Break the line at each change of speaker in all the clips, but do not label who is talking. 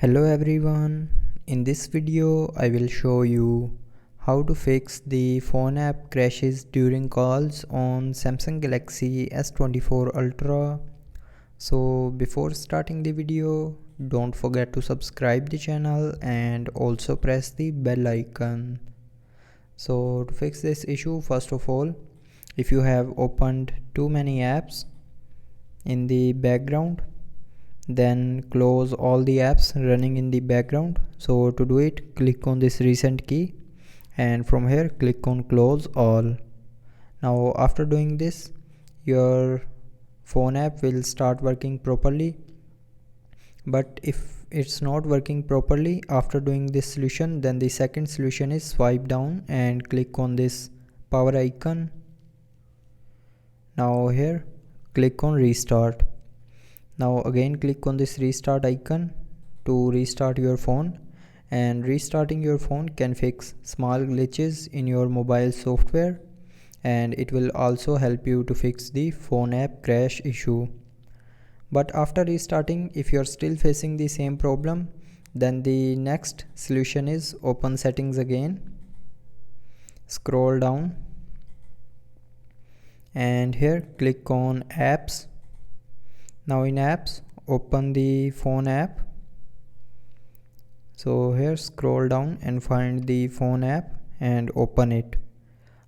Hello everyone, in this video I will show you how to fix the phone app crashes during calls on Samsung Galaxy S24 Ultra. So before starting the video, don't forget to subscribe the channel and also press the bell icon. So to fix this issue, first of all, if you have opened too many apps in the background, then close all the apps running in the background. So to do it, click on this recent key and from here click on close all. Now after doing this, your phone app will start working properly. But if it's not working properly after doing this solution, then the second solution is swipe down and click on this power icon. Now here click on restart. Now again click on this restart icon to restart your phone, and restarting your phone can fix small glitches in your mobile software, and it will also help you to fix the phone app crash issue. But after restarting, if you're still facing the same problem, then the next solution is open settings again, scroll down and here click on apps. Now in apps, open the phone app. So here scroll down and find the phone app and open it.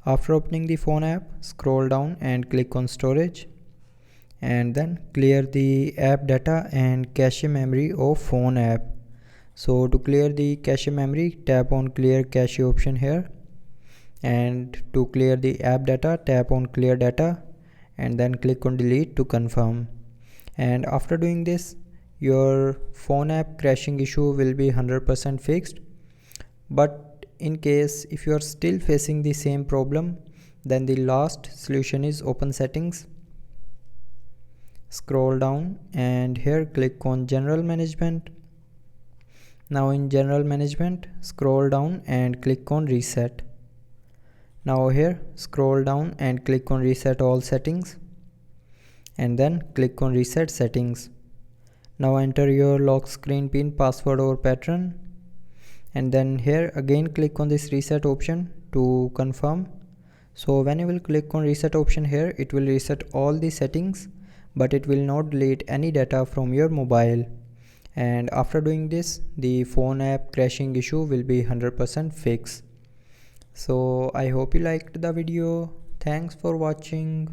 After opening the phone app, scroll down and click on storage and then clear the app data and cache memory of phone app. So to clear the cache memory, tap on clear cache option here, and to clear the app data, tap on clear data and then click on delete to confirm. And after doing this, your phone app crashing issue will be 100% fixed. But in case if you are still facing the same problem, then the last solution is open settings, scroll down and here click on general management. Now in general management, scroll down and click on reset. Now here scroll down and click on reset all settings and then click on reset settings. Now enter your lock screen pin, password or pattern, and then here again click on this reset option to confirm. So when you will click on reset option here, it will reset all the settings, but it will not delete any data from your mobile. And after doing this, the phone app crashing issue will be 100% fixed. So I hope you liked the video. Thanks for watching.